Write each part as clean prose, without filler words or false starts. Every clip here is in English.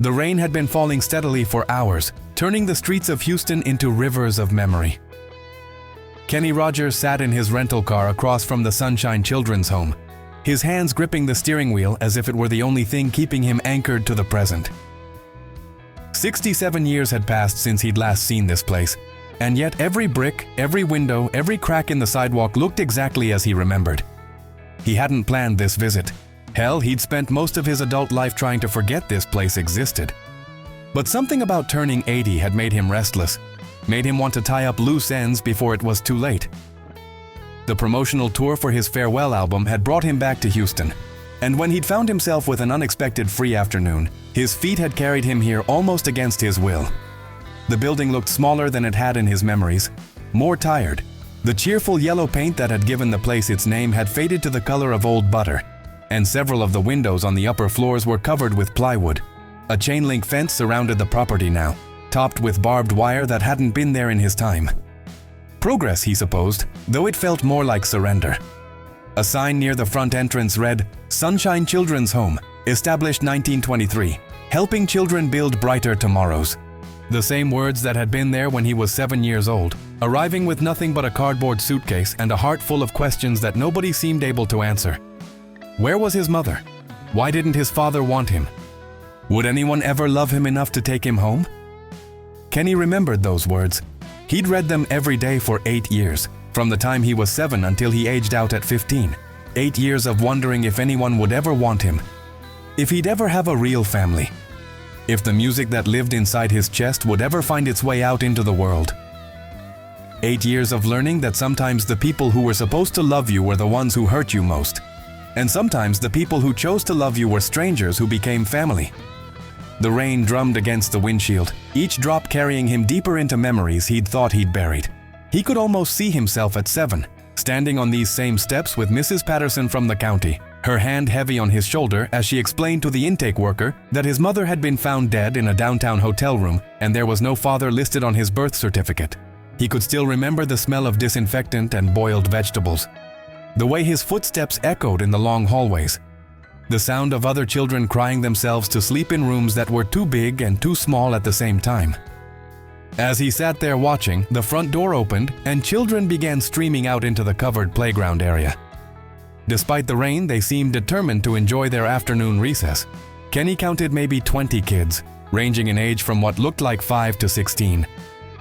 The rain had been falling steadily for hours, turning the streets of Houston into rivers of memory. Kenny Rogers sat in his rental car across from the Sunshine Children's Home, his hands gripping the steering wheel as if it were the only thing keeping him anchored to the present. 67 years had passed since he'd last seen this place, and yet every brick, every window, every crack in the sidewalk looked exactly as he remembered. He hadn't planned this visit. Hell, he'd spent most of his adult life trying to forget this place existed. But something about turning 80 had made him restless, made him want to tie up loose ends before it was too late. The promotional tour for his farewell album had brought him back to Houston, and when he'd found himself with an unexpected free afternoon, his feet had carried him here almost against his will. The building looked smaller than it had in his memories, more tired. The cheerful yellow paint that had given the place its name had faded to the color of old butter, and several of the windows on the upper floors were covered with plywood. A chain-link fence surrounded the property now, topped with barbed wire that hadn't been there in his time. Progress, he supposed, though it felt more like surrender. A sign near the front entrance read, "Sunshine Children's Home, established 1923, helping children build brighter tomorrows." The same words that had been there when he was 7 years old, arriving with nothing but a cardboard suitcase and a heart full of questions that nobody seemed able to answer. Where was his mother? Why didn't his father want him? Would anyone ever love him enough to take him home? Kenny remembered those words. He'd read them every day for 8 years, from the time he was 7 until he aged out at 15. 8 years of wondering if anyone would ever want him, if he'd ever have a real family, if the music that lived inside his chest would ever find its way out into the world. 8 years of learning that sometimes the people who were supposed to love you were the ones who hurt you most, and sometimes the people who chose to love you were strangers who became family. The rain drummed against the windshield, each drop carrying him deeper into memories he'd thought he'd buried. He could almost see himself at 7, standing on these same steps with Mrs. Patterson from the county, her hand heavy on his shoulder as she explained to the intake worker that his mother had been found dead in a downtown hotel room and there was no father listed on his birth certificate. He could still remember the smell of disinfectant and boiled vegetables, the way his footsteps echoed in the long hallways, the sound of other children crying themselves to sleep in rooms that were too big and too small at the same time. As he sat there watching, the front door opened and children began streaming out into the covered playground area. Despite the rain, they seemed determined to enjoy their afternoon recess. Kenny counted maybe 20 kids, ranging in age from what looked like 5 to 16.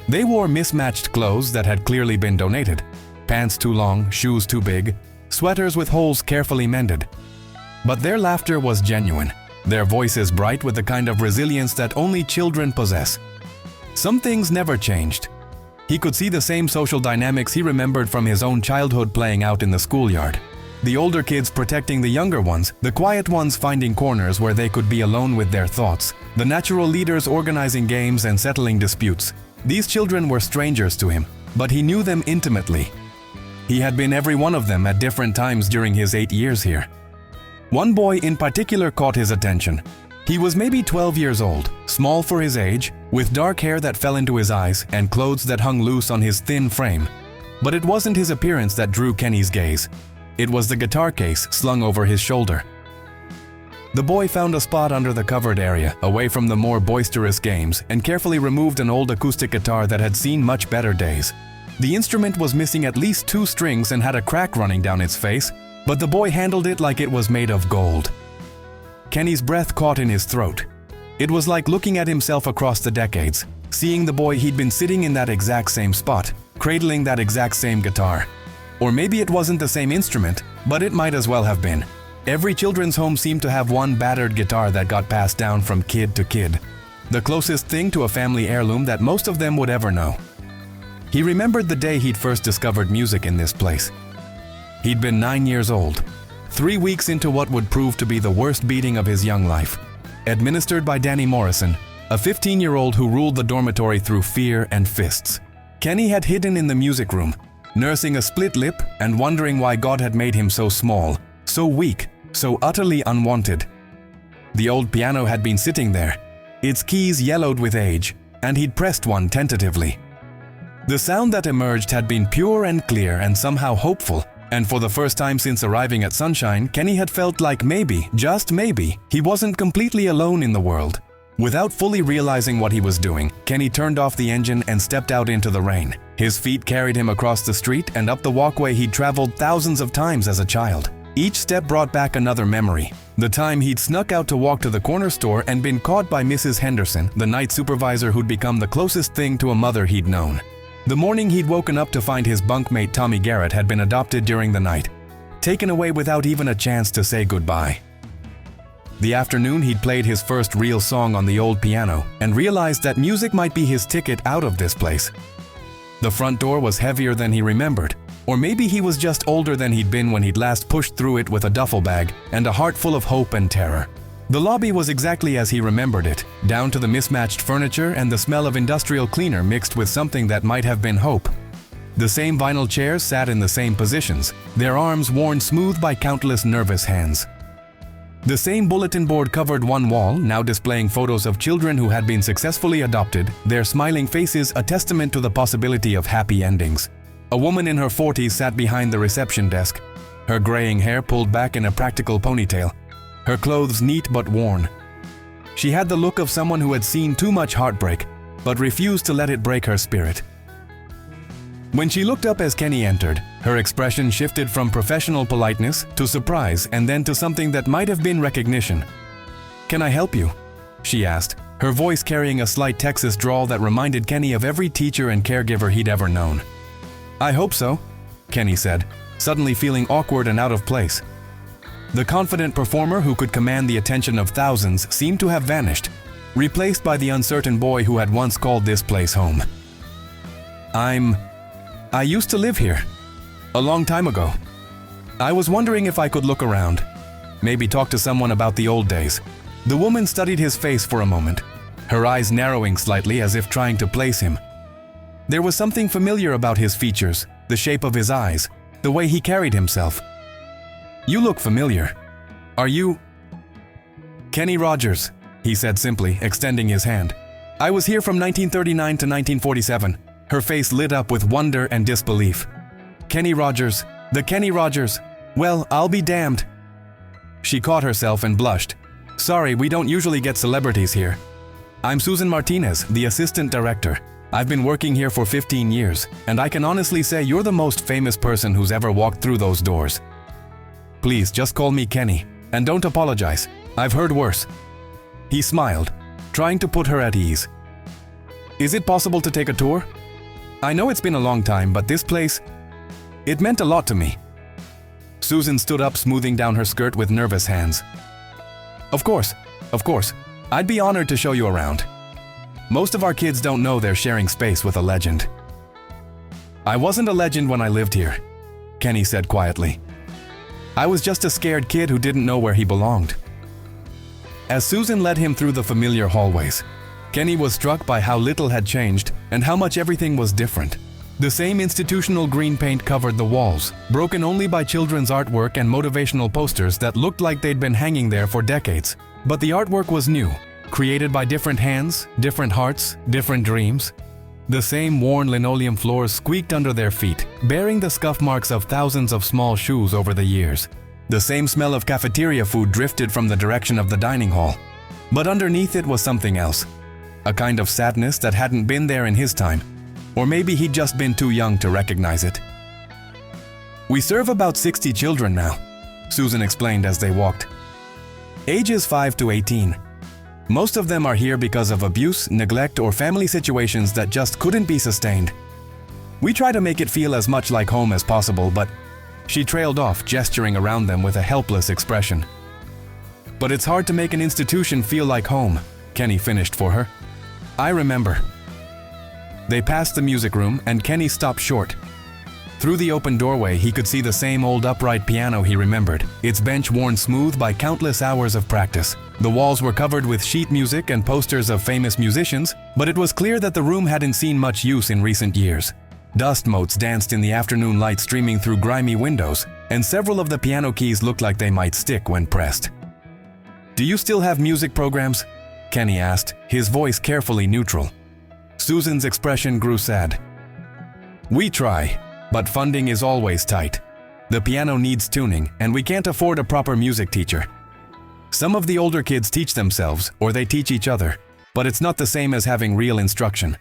They wore mismatched clothes that had clearly been donated, pants too long, shoes too big, sweaters with holes carefully mended. But their laughter was genuine, their voices bright with the kind of resilience that only children possess. Some things never changed. He could see the same social dynamics he remembered from his own childhood playing out in the schoolyard. The older kids protecting the younger ones, the quiet ones finding corners where they could be alone with their thoughts, the natural leaders organizing games and settling disputes. These children were strangers to him, but he knew them intimately. He had been every one of them at different times during his 8 years here. One boy in particular caught his attention. He was maybe 12 years old, small for his age, with dark hair that fell into his eyes and clothes that hung loose on his thin frame. But it wasn't his appearance that drew Kenny's gaze. It was the guitar case slung over his shoulder. The boy found a spot under the covered area, away from the more boisterous games, and carefully removed an old acoustic guitar that had seen much better days. The instrument was missing at least 2 strings and had a crack running down its face, but the boy handled it like it was made of gold. Kenny's breath caught in his throat. It was like looking at himself across the decades, seeing the boy he'd been sitting in that exact same spot, cradling that exact same guitar. Or maybe it wasn't the same instrument, but it might as well have been. Every children's home seemed to have one battered guitar that got passed down from kid to kid, the closest thing to a family heirloom that most of them would ever know. He remembered the day he'd first discovered music in this place. He'd been 9 years old, 3 weeks into what would prove to be the worst beating of his young life, administered by Danny Morrison, a 15-year-old who ruled the dormitory through fear and fists. Kenny had hidden in the music room, nursing a split lip and wondering why God had made him so small, so weak, so utterly unwanted. The old piano had been sitting there, its keys yellowed with age, and he'd pressed one tentatively. The sound that emerged had been pure and clear and somehow hopeful, and for the first time since arriving at Sunshine, Kenny had felt like maybe, just maybe, he wasn't completely alone in the world. Without fully realizing what he was doing, Kenny turned off the engine and stepped out into the rain. His feet carried him across the street and up the walkway he'd traveled thousands of times as a child. Each step brought back another memory. The time he'd snuck out to walk to the corner store and been caught by Mrs. Henderson, the night supervisor who'd become the closest thing to a mother he'd known. The morning he'd woken up to find his bunkmate Tommy Garrett had been adopted during the night, taken away without even a chance to say goodbye. The afternoon he'd played his first real song on the old piano and realized that music might be his ticket out of this place. The front door was heavier than he remembered, or maybe he was just older than he'd been when he'd last pushed through it with a duffel bag and a heart full of hope and terror. The lobby was exactly as he remembered it, down to the mismatched furniture and the smell of industrial cleaner mixed with something that might have been hope. The same vinyl chairs sat in the same positions, their arms worn smooth by countless nervous hands. The same bulletin board covered one wall, now displaying photos of children who had been successfully adopted, their smiling faces a testament to the possibility of happy endings. A woman in her 40s sat behind the reception desk, her graying hair pulled back in a practical ponytail, her clothes neat but worn. She had the look of someone who had seen too much heartbreak, but refused to let it break her spirit. When she looked up as Kenny entered, her expression shifted from professional politeness to surprise and then to something that might have been recognition. "Can I help you?" she asked, her voice carrying a slight Texas drawl that reminded Kenny of every teacher and caregiver he'd ever known. "I hope so," Kenny said, suddenly feeling awkward and out of place. The confident performer who could command the attention of thousands seemed to have vanished, replaced by the uncertain boy who had once called this place home. I used to live here. A long time ago. I was wondering if I could look around. Maybe talk to someone about the old days." The woman studied his face for a moment, her eyes narrowing slightly as if trying to place him. There was something familiar about his features, the shape of his eyes, the way he carried himself. "You look familiar. Are you—" "Kenny Rogers," he said simply, extending his hand. "I was here from 1939 to 1947. Her face lit up with wonder and disbelief. "Kenny Rogers, the Kenny Rogers. Well, I'll be damned." She caught herself and blushed. "Sorry, we don't usually get celebrities here. I'm Susan Martinez, the assistant director. I've been working here for 15 years, and I can honestly say you're the most famous person who's ever walked through those doors. Please, just call me Kenny, and don't apologize. I've heard worse." He smiled, trying to put her at ease. "Is it possible to take a tour? I know it's been a long time, but this place, it meant a lot to me." Susan stood up, smoothing down her skirt with nervous hands. Of course. I'd be honored to show you around. Most of our kids don't know they're sharing space with a legend." "I wasn't a legend when I lived here," Kenny said quietly. "I was just a scared kid who didn't know where he belonged." As Susan led him through the familiar hallways, Kenny was struck by how little had changed and how much everything was different. The same institutional green paint covered the walls, broken only by children's artwork and motivational posters that looked like they'd been hanging there for decades. But the artwork was new, created by different hands, different hearts, different dreams. The same worn linoleum floors squeaked under their feet, bearing the scuff marks of thousands of small shoes over the years. The same smell of cafeteria food drifted from the direction of the dining hall. But underneath it was something else. A kind of sadness that hadn't been there in his time. Or maybe he'd just been too young to recognize it. "We serve about 60 children now," Susan explained as they walked. "Ages 5 to 18. Most of them are here because of abuse, neglect, or family situations that just couldn't be sustained. We try to make it feel as much like home as possible, but—" She trailed off, gesturing around them with a helpless expression. "But it's hard to make an institution feel like home," Kenny finished for her. "I remember." They passed the music room, and Kenny stopped short. Through the open doorway, he could see the same old upright piano he remembered, its bench worn smooth by countless hours of practice. The walls were covered with sheet music and posters of famous musicians, but it was clear that the room hadn't seen much use in recent years. Dust motes danced in the afternoon light streaming through grimy windows, and several of the piano keys looked like they might stick when pressed. "Do you still have music programs?" Kenny asked, his voice carefully neutral. Susan's expression grew sad. "We try, but funding is always tight. The piano needs tuning, and we can't afford a proper music teacher. Some of the older kids teach themselves, or they teach each other. but it's not the same as having real instruction.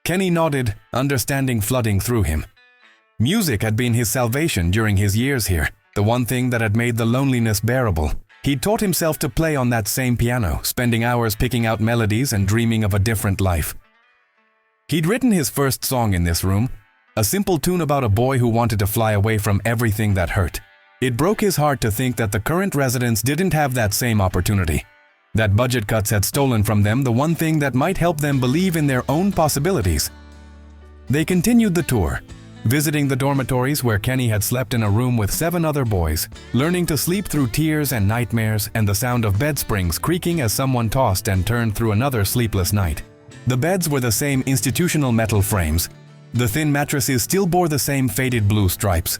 Kenny nodded, understanding flooding through him. Music had been his salvation during his years here, the one thing that had made the loneliness bearable. He'd taught himself to play on that same piano, spending hours picking out melodies and dreaming of a different life. He'd written his first song in this room, a simple tune about a boy who wanted to fly away from everything that hurt. It broke his heart to think that the current residents didn't have that same opportunity, that budget cuts had stolen from them the one thing that might help them believe in their own possibilities. They continued the tour, visiting the dormitories where Kenny had slept in a room with 7 other boys, learning to sleep through tears and nightmares and the sound of bed springs creaking as someone tossed and turned through another sleepless night. The beds were the same institutional metal frames. The thin mattresses still bore the same faded blue stripes.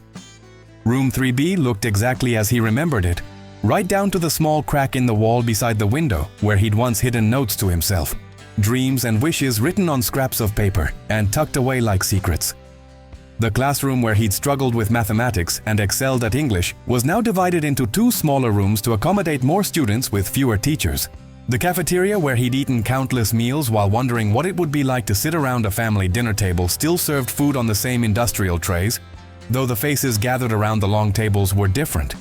Room 3B looked exactly as he remembered it, right down to the small crack in the wall beside the window where he'd once hidden notes to himself, dreams and wishes written on scraps of paper and tucked away like secrets. The classroom where he'd struggled with mathematics and excelled at English was now divided into 2 smaller rooms to accommodate more students with fewer teachers. The cafeteria where he'd eaten countless meals while wondering what it would be like to sit around a family dinner table still served food on the same industrial trays, though the faces gathered around the long tables were different.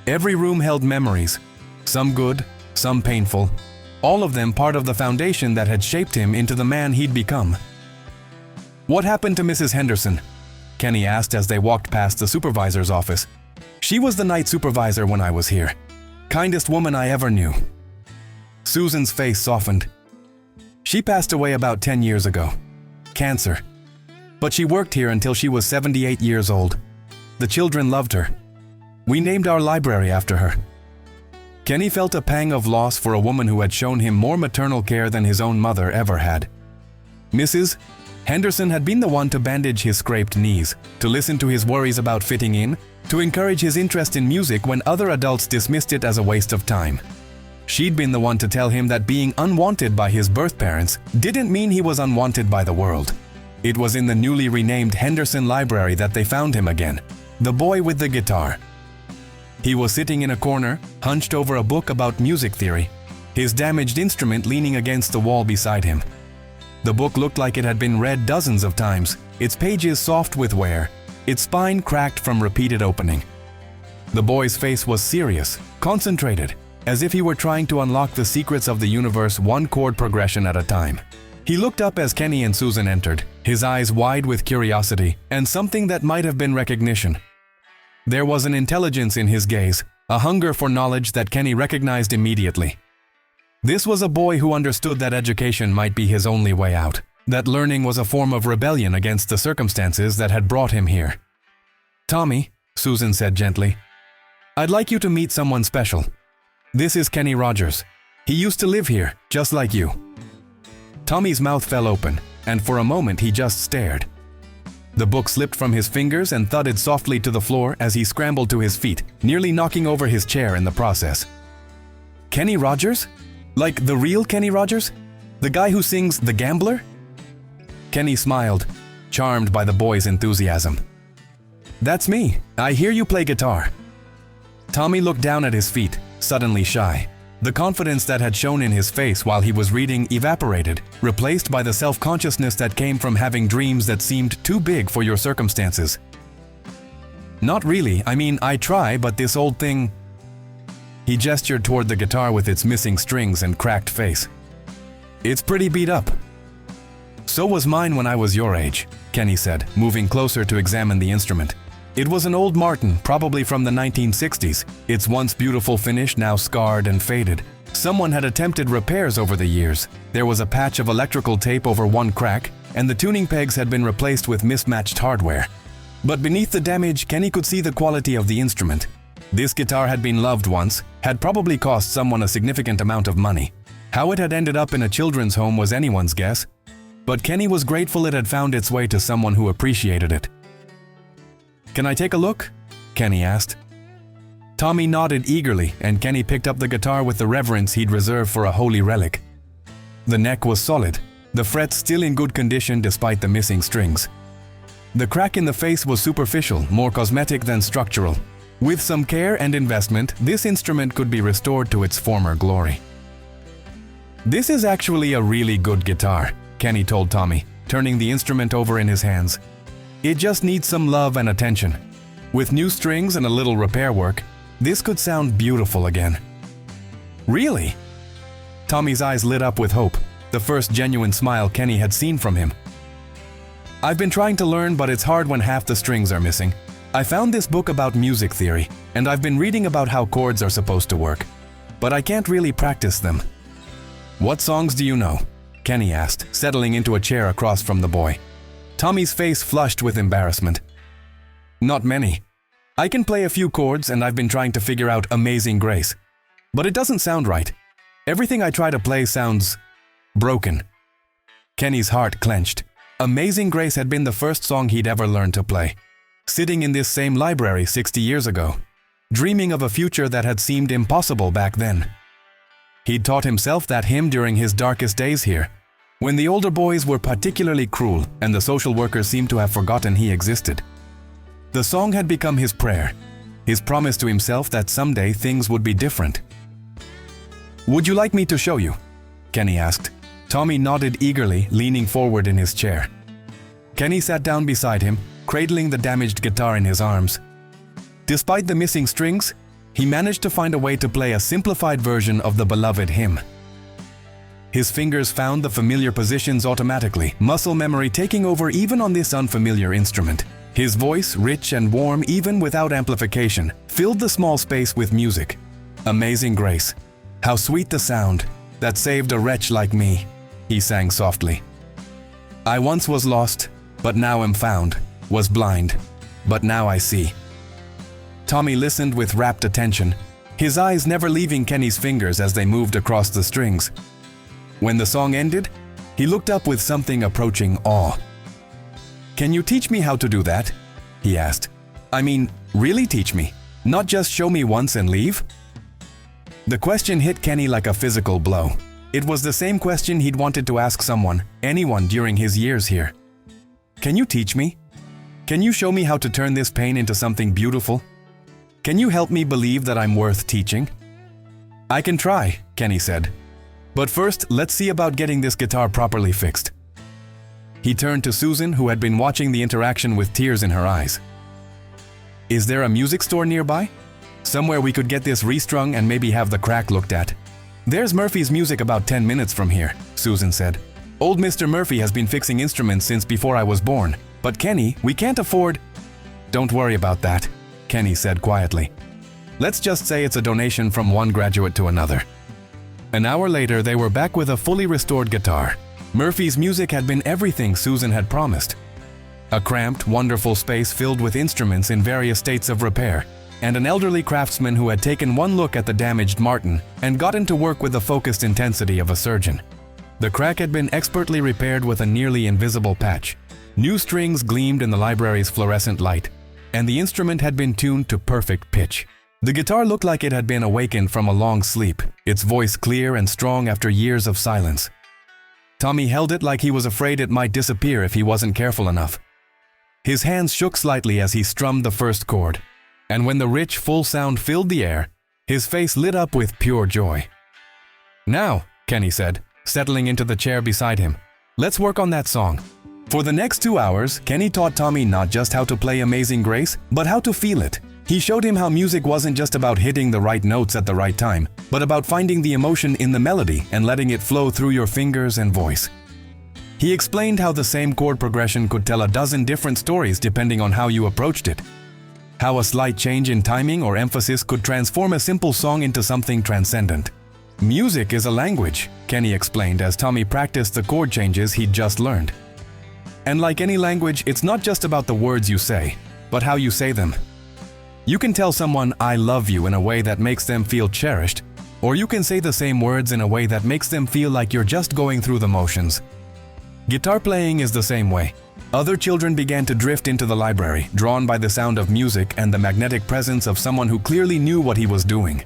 Every room held memories, some good, some painful, all of them part of the foundation that had shaped him into the man he'd become. "What happened to Mrs. Henderson?" Kenny asked as they walked past the supervisor's office. "She was the night supervisor when I was here. Kindest woman I ever knew." Susan's face softened. "She passed away about 10 years ago. Cancer. But she worked here until she was 78 years old. The children loved her. We named our library after her." Kenny felt a pang of loss for a woman who had shown him more maternal care than his own mother ever had. Mrs. Henderson had been the one to bandage his scraped knees, to listen to his worries about fitting in, to encourage his interest in music when other adults dismissed it as a waste of time. She'd been the one to tell him that being unwanted by his birth parents didn't mean he was unwanted by the world. It was in the newly renamed Henderson Library that they found him again, the boy with the guitar. He was sitting in a corner, hunched over a book about music theory, his damaged instrument leaning against the wall beside him. The book looked like it had been read dozens of times, its pages soft with wear, its spine cracked from repeated opening. The boy's face was serious, concentrated, as if he were trying to unlock the secrets of the universe one chord progression at a time. He looked up as Kenny and Susan entered, his eyes wide with curiosity and something that might have been recognition. There was an intelligence in his gaze, a hunger for knowledge that Kenny recognized immediately. This was a boy who understood that education might be his only way out, that learning was a form of rebellion against the circumstances that had brought him here. "Tommy," Susan said gently, "I'd like you to meet someone special. This is Kenny Rogers. He used to live here, just like you." Tommy's mouth fell open, and for a moment he just stared. The book slipped from his fingers and thudded softly to the floor as he scrambled to his feet, nearly knocking over his chair in the process. "Kenny Rogers? Like the real Kenny Rogers? The guy who sings The Gambler?" Kenny smiled, charmed by the boy's enthusiasm. "That's me. I hear you play guitar." Tommy looked down at his feet, suddenly shy. The confidence that had shown in his face while he was reading evaporated, replaced by the self-consciousness that came from having dreams that seemed too big for your circumstances. "Not really. I mean, I try, but this old thing..." He gestured toward the guitar with its missing strings and cracked face. "It's pretty beat up." "So was mine when I was your age," Kenny said, moving closer to examine the instrument. It was an old Martin, probably from the 1960s, its once beautiful finish now scarred and faded. Someone had attempted repairs over the years. There was a patch of electrical tape over one crack, and the tuning pegs had been replaced with mismatched hardware. But beneath the damage, Kenny could see the quality of the instrument. This guitar had been loved once, had probably cost someone a significant amount of money. How it had ended up in a children's home was anyone's guess, but Kenny was grateful it had found its way to someone who appreciated it. "Can I take a look?" Kenny asked. Tommy nodded eagerly, and Kenny picked up the guitar with the reverence he'd reserved for a holy relic. The neck was solid, the frets still in good condition despite the missing strings. The crack in the face was superficial, more cosmetic than structural. With some care and investment, this instrument could be restored to its former glory. "This is actually a really good guitar," Kenny told Tommy, turning the instrument over in his hands. "It just needs some love and attention. With new strings and a little repair work, this could sound beautiful again." "Really?" Tommy's eyes lit up with hope, the first genuine smile Kenny had seen from him. "I've been trying to learn, but it's hard when half the strings are missing. I found this book about music theory, and I've been reading about how chords are supposed to work, but I can't really practice them." "What songs do you know?" Kenny asked, settling into a chair across from the boy. Tommy's face flushed with embarrassment. "Not many. I can play a few chords, and I've been trying to figure out Amazing Grace. But it doesn't sound right. Everything I try to play sounds broken." Kenny's heart clenched. Amazing Grace had been the first song he'd ever learned to play. Sitting in this same library 60 years ago, dreaming of a future that had seemed impossible back then. He'd taught himself that hymn during his darkest days here, when the older boys were particularly cruel and the social workers seemed to have forgotten he existed. The song had become his prayer, his promise to himself that someday things would be different. "Would you like me to show you?" Kenny asked. Tommy nodded eagerly, leaning forward in his chair. Kenny sat down beside him, cradling the damaged guitar in his arms. Despite the missing strings, he managed to find a way to play a simplified version of the beloved hymn. His fingers found the familiar positions automatically, muscle memory taking over even on this unfamiliar instrument. His voice, rich and warm even without amplification, filled the small space with music. "Amazing Grace, how sweet the sound that saved a wretch like me," he sang softly. "I once was lost, but now am found, was blind, but now I see." Tommy listened with rapt attention, his eyes never leaving Kenny's fingers as they moved across the strings. When the song ended, he looked up with something approaching awe. "Can you teach me how to do that?" he asked. "I mean, really teach me, not just show me once and leave?" The question hit Kenny like a physical blow. It was the same question he'd wanted to ask someone, anyone during his years here. "Can you teach me? Can you show me how to turn this pain into something beautiful? Can you help me believe that I'm worth teaching?" "I can try," Kenny said. "But first, let's see about getting this guitar properly fixed." He turned to Susan, who had been watching the interaction with tears in her eyes. "Is there a music store nearby? Somewhere we could get this restrung and maybe have the crack looked at." "There's Murphy's Music about 10 minutes from here," Susan said. "Old Mr. Murphy has been fixing instruments since before I was born. But Kenny, we can't afford—" "Don't worry about that," Kenny said quietly. "Let's just say it's a donation from one graduate to another." An hour later, they were back with a fully restored guitar. Murphy's Music had been everything Susan had promised. A cramped, wonderful space filled with instruments in various states of repair, and an elderly craftsman who had taken one look at the damaged Martin and gotten to work with the focused intensity of a surgeon. The crack had been expertly repaired with a nearly invisible patch. New strings gleamed in the library's fluorescent light, and the instrument had been tuned to perfect pitch. The guitar looked like it had been awakened from a long sleep, its voice clear and strong after years of silence. Tommy held it like he was afraid it might disappear if he wasn't careful enough. His hands shook slightly as he strummed the first chord, and when the rich, full sound filled the air, his face lit up with pure joy. "Now," Kenny said, settling into the chair beside him, "let's work on that song." For the next 2 hours, Kenny taught Tommy not just how to play Amazing Grace, but how to feel it. He showed him how music wasn't just about hitting the right notes at the right time, but about finding the emotion in the melody and letting it flow through your fingers and voice. He explained how the same chord progression could tell a dozen different stories depending on how you approached it. How a slight change in timing or emphasis could transform a simple song into something transcendent. "Music is a language," Kenny explained as Tommy practiced the chord changes he'd just learned. "And like any language, it's not just about the words you say, but how you say them. You can tell someone, 'I love you' in a way that makes them feel cherished, or you can say the same words in a way that makes them feel like you're just going through the motions." Guitar playing is the same way. Other children began to drift into the library, drawn by the sound of music and the magnetic presence of someone who clearly knew what he was doing.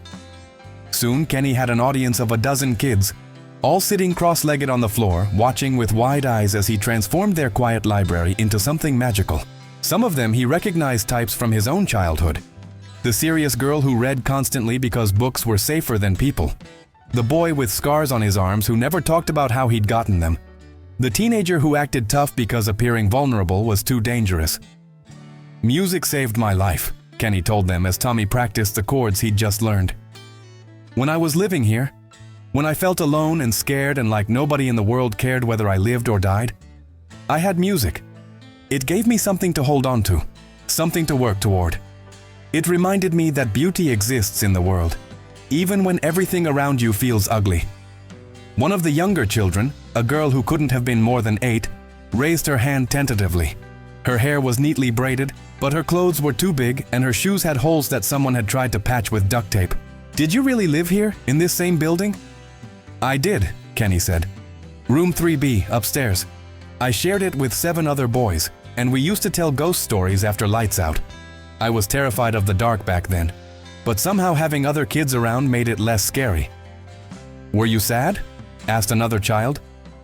Soon, Kenny had an audience of a dozen kids, all sitting cross-legged on the floor, watching with wide eyes as he transformed their quiet library into something magical. Some of them he recognized types from his own childhood. The serious girl who read constantly because books were safer than people. the boy with scars on his arms who never talked about how he'd gotten them. The teenager who acted tough because appearing vulnerable was too dangerous. Music saved my life, Kenny told them as Tommy practiced the chords he'd just learned. When I was living here, when I felt alone and scared and like nobody in the world cared whether I lived or died, I had music. It gave me something to hold on to, something to work toward. It reminded me that beauty exists in the world, even when everything around you feels ugly. One of the younger children, a girl who couldn't have been more than 8, raised her hand tentatively. Her hair was neatly braided, but her clothes were too big and her shoes had holes that someone had tried to patch with duct tape. "Did you really live here, in this same building?" "I did," Kenny said. "Room 3B, upstairs. I shared it with 7 other boys, and we used to tell ghost stories after lights out. I was terrified of the dark back then, but somehow having other kids around made it less scary." "Were you sad?" asked another child,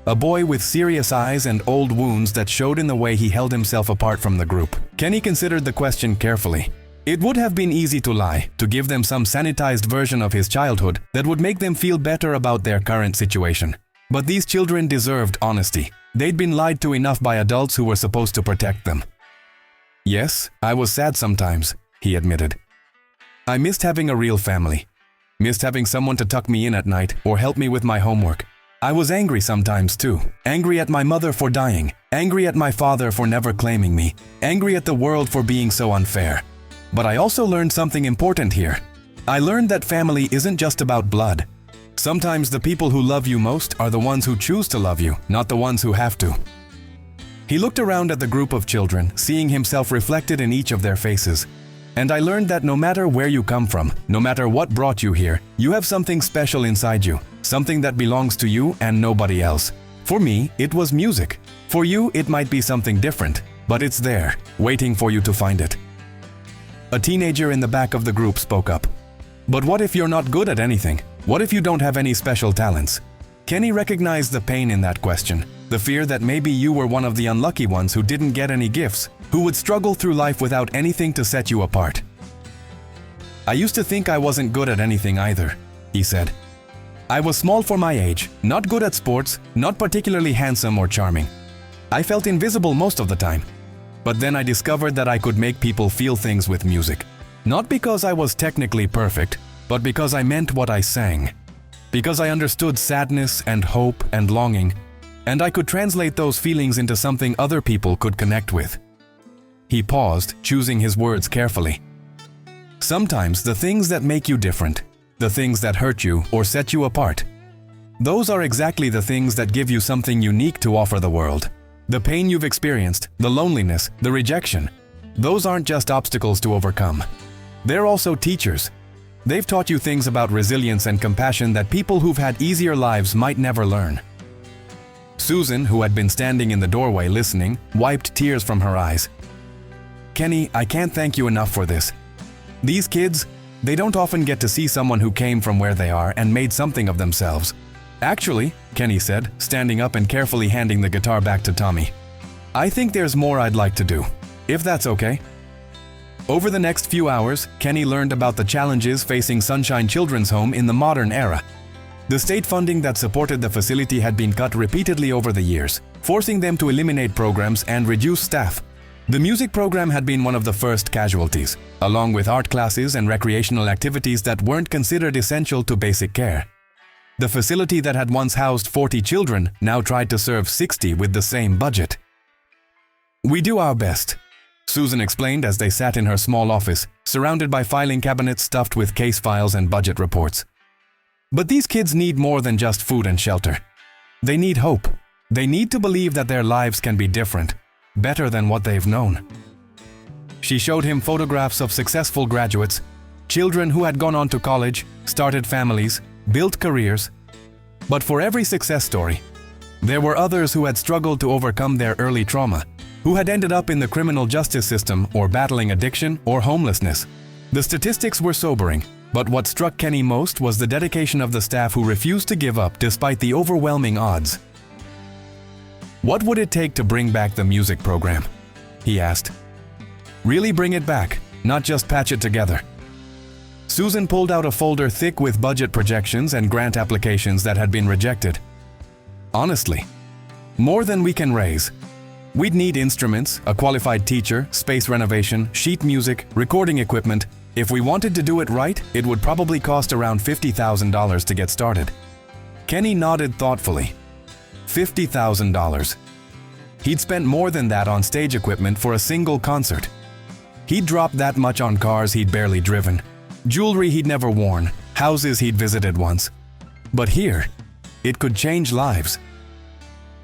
a boy with serious eyes and old wounds that showed in the way he held himself apart from the group. Kenny considered the question carefully. It would have been easy to lie, to give them some sanitized version of his childhood that would make them feel better about their current situation. But these children deserved honesty. They'd been lied to enough by adults who were supposed to protect them. "Yes, I was sad sometimes," he admitted. "I missed having a real family. Missed having someone to tuck me in at night or help me with my homework. I was angry sometimes too. Angry at my mother for dying. Angry at my father for never claiming me. Angry at the world for being so unfair. But I also learned something important here. I learned that family isn't just about blood. Sometimes the people who love you most are the ones who choose to love you, not the ones who have to." He looked around at the group of children, seeing himself reflected in each of their faces. "And I learned that no matter where you come from, no matter what brought you here, you have something special inside you, something that belongs to you and nobody else. For me, it was music. For you, it might be something different, but it's there, waiting for you to find it." A teenager in the back of the group spoke up. "But what if you're not good at anything? What if you don't have any special talents?" Kenny recognized the pain in that question, the fear that maybe you were one of the unlucky ones who didn't get any gifts, who would struggle through life without anything to set you apart. "I used to think I wasn't good at anything either," he said. "I was small for my age, not good at sports, not particularly handsome or charming. I felt invisible most of the time. But then I discovered that I could make people feel things with music. Not because I was technically perfect, but because I meant what I sang. Because I understood sadness and hope and longing, and I could translate those feelings into something other people could connect with." He paused, choosing his words carefully. "Sometimes the things that make you different, the things that hurt you or set you apart, those are exactly the things that give you something unique to offer the world. The pain you've experienced, the loneliness, the rejection, those aren't just obstacles to overcome. They're also teachers. They've taught you things about resilience and compassion that people who've had easier lives might never learn." Susan, who had been standing in the doorway listening, wiped tears from her eyes. "Kenny, I can't thank you enough for this. These kids, they don't often get to see someone who came from where they are and made something of themselves." "Actually," Kenny said, standing up and carefully handing the guitar back to Tommy, "I think there's more I'd like to do, if that's okay." Over the next few hours, Kenny learned about the challenges facing Sunshine Children's Home in the modern era. The state funding that supported the facility had been cut repeatedly over the years, forcing them to eliminate programs and reduce staff. The music program had been one of the first casualties, along with art classes and recreational activities that weren't considered essential to basic care. The facility that had once housed 40 children now tried to serve 60 with the same budget. "We do our best," Susan explained as they sat in her small office, surrounded by filing cabinets stuffed with case files and budget reports. "But these kids need more than just food and shelter. They need hope. They need to believe that their lives can be different, better than what they've known." She showed him photographs of successful graduates, children who had gone on to college, started families, built careers. But for every success story, there were others who had struggled to overcome their early trauma, who had ended up in the criminal justice system or battling addiction or homelessness. The statistics were sobering, but what struck Kenny most was the dedication of the staff who refused to give up despite the overwhelming odds. "What would it take to bring back the music program?" he asked. "Really bring it back, not just patch it together." Susan pulled out a folder thick with budget projections and grant applications that had been rejected. Honestly, more than we can raise. We'd need instruments, a qualified teacher, space renovation, sheet music, recording equipment. If we wanted to do it right, it would probably cost around $50,000 to get started. Kenny nodded thoughtfully. $50,000. He'd spent more than that on stage equipment for a single concert. He'd dropped that much on cars he'd barely driven, jewelry he'd never worn, houses he'd visited once. But here, it could change lives.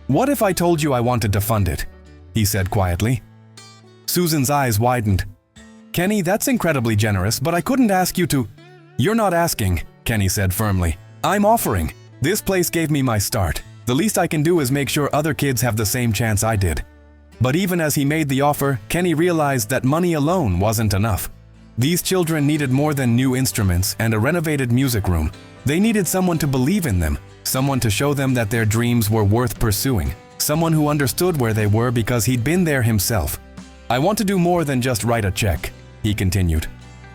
"What if I told you I wanted to fund it?" he said quietly. Susan's eyes widened. "Kenny, that's incredibly generous, but I couldn't ask you to—" "You're not asking," Kenny said firmly. "I'm offering. This place gave me my start. The least I can do is make sure other kids have the same chance I did." But even as he made the offer, Kenny realized that money alone wasn't enough. These children needed more than new instruments and a renovated music room. They needed someone to believe in them, someone to show them that their dreams were worth pursuing, someone who understood where they were because he'd been there himself. "I want to do more than just write a check," he continued.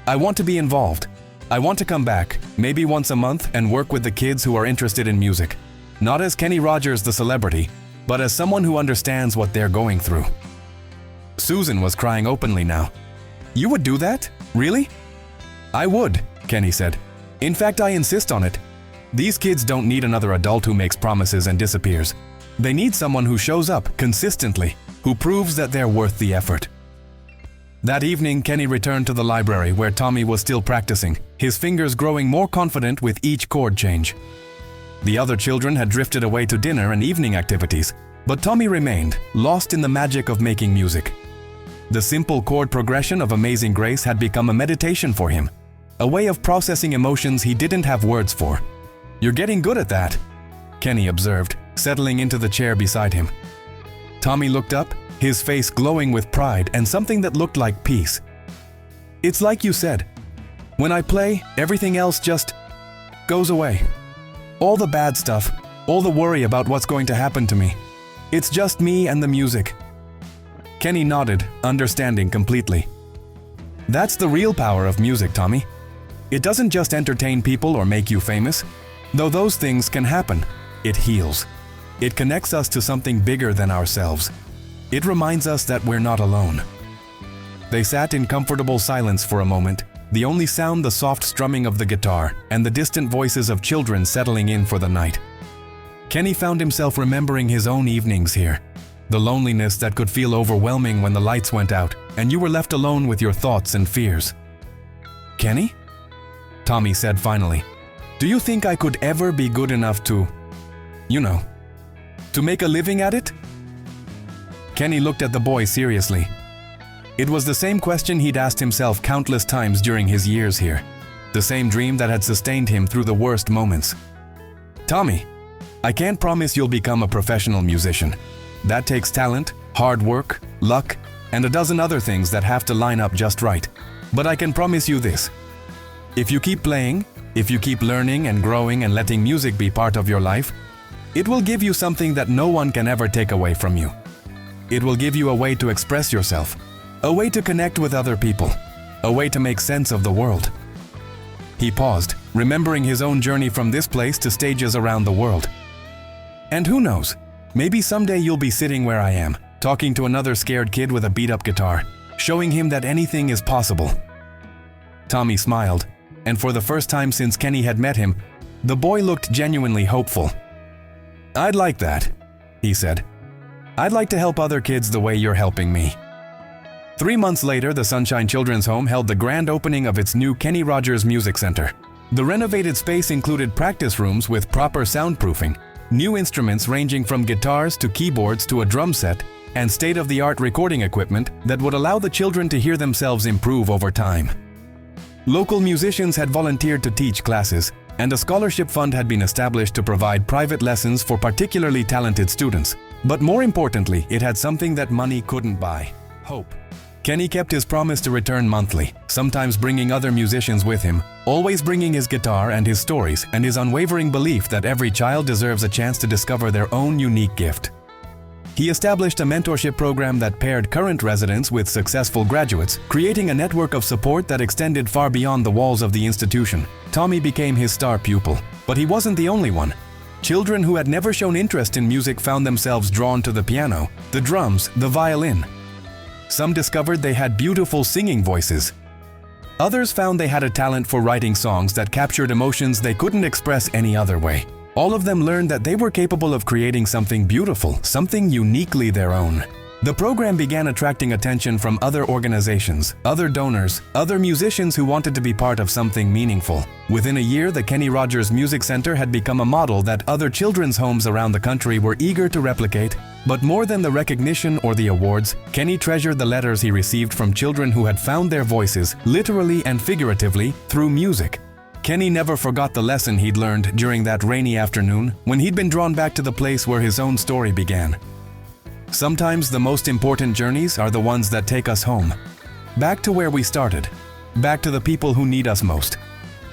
"I want to be involved. I want to come back, maybe once a month, and work with the kids who are interested in music. Not as Kenny Rogers the celebrity, but as someone who understands what they're going through." Susan was crying openly now. "You would do that? Really?" "I would," Kenny said. "In fact, I insist on it. These kids don't need another adult who makes promises and disappears. They need someone who shows up consistently, who proves that they're worth the effort." That evening, Kenny returned to the library where Tommy was still practicing, his fingers growing more confident with each chord change. The other children had drifted away to dinner and evening activities, but Tommy remained, lost in the magic of making music. The simple chord progression of Amazing Grace had become a meditation for him, a way of processing emotions he didn't have words for. "You're getting good at that," Kenny observed, settling into the chair beside him. Tommy looked up, his face glowing with pride and something that looked like peace. "It's like you said. When I play, everything else just goes away. All the bad stuff, all the worry about what's going to happen to me. It's just me and the music." Kenny nodded, understanding completely. "That's the real power of music, Tommy. It doesn't just entertain people or make you famous. Though those things can happen, it heals. It connects us to something bigger than ourselves. It reminds us that we're not alone." They sat in comfortable silence for a moment, the only sound the soft strumming of the guitar and the distant voices of children settling in for the night. Kenny found himself remembering his own evenings here, the loneliness that could feel overwhelming when the lights went out and you were left alone with your thoughts and fears. "Kenny?" Tommy said finally. "Do you think I could ever be good enough to, to make a living at it?" Kenny looked at the boy seriously. It was the same question he'd asked himself countless times during his years here, the same dream that had sustained him through the worst moments. "Tommy, I can't promise you'll become a professional musician. That takes talent, hard work, luck, and a dozen other things that have to line up just right. But I can promise you this. If you keep playing, if you keep learning and growing and letting music be part of your life, it will give you something that no one can ever take away from you. It will give you a way to express yourself, a way to connect with other people, a way to make sense of the world." He paused, remembering his own journey from this place to stages around the world. "And who knows, maybe someday you'll be sitting where I am, talking to another scared kid with a beat-up guitar, showing him that anything is possible." Tommy smiled, and for the first time since Kenny had met him, the boy looked genuinely hopeful. "I'd like that," he said. "I'd like to help other kids the way you're helping me." 3 months later, the Sunshine Children's Home held the grand opening of its new Kenny Rogers Music Center. The renovated space included practice rooms with proper soundproofing, new instruments ranging from guitars to keyboards to a drum set, and state-of-the-art recording equipment that would allow the children to hear themselves improve over time. Local musicians had volunteered to teach classes, and a scholarship fund had been established to provide private lessons for particularly talented students. But more importantly, it had something that money couldn't buy: hope. Kenny kept his promise to return monthly, sometimes bringing other musicians with him, always bringing his guitar and his stories and his unwavering belief that every child deserves a chance to discover their own unique gift. He established a mentorship program that paired current residents with successful graduates, creating a network of support that extended far beyond the walls of the institution. Tommy became his star pupil, but he wasn't the only one. Children who had never shown interest in music found themselves drawn to the piano, the drums, the violin. Some discovered they had beautiful singing voices. Others found they had a talent for writing songs that captured emotions they couldn't express any other way. All of them learned that they were capable of creating something beautiful, something uniquely their own. The program began attracting attention from other organizations, other donors, other musicians who wanted to be part of something meaningful. Within a year, the Kenny Rogers Music Center had become a model that other children's homes around the country were eager to replicate. But more than the recognition or the awards, Kenny treasured the letters he received from children who had found their voices, literally and figuratively, through music. Kenny never forgot the lesson he'd learned during that rainy afternoon when he'd been drawn back to the place where his own story began. Sometimes the most important journeys are the ones that take us home. Back to where we started. Back to the people who need us most.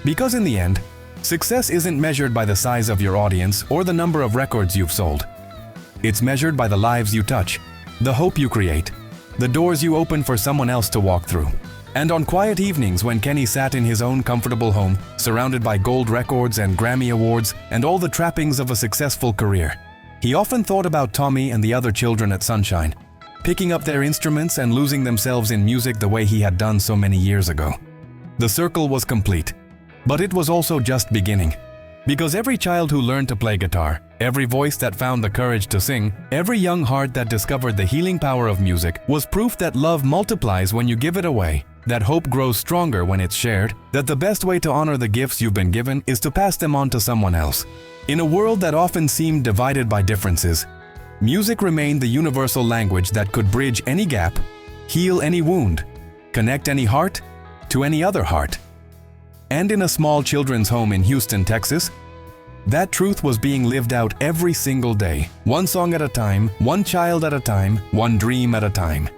Because in the end, success isn't measured by the size of your audience or the number of records you've sold. It's measured by the lives you touch, the hope you create, the doors you open for someone else to walk through. And on quiet evenings when Kenny sat in his own comfortable home, surrounded by gold records and Grammy awards and all the trappings of a successful career, he often thought about Tommy and the other children at Sunshine, picking up their instruments and losing themselves in music the way he had done so many years ago. The circle was complete, but it was also just beginning. Because every child who learned to play guitar, every voice that found the courage to sing, every young heart that discovered the healing power of music was proof that love multiplies when you give it away, that hope grows stronger when it's shared, that the best way to honor the gifts you've been given is to pass them on to someone else. In a world that often seemed divided by differences, music remained the universal language that could bridge any gap, heal any wound, connect any heart to any other heart. And in a small children's home in Houston, Texas, that truth was being lived out every single day, one song at a time, one child at a time, one dream at a time.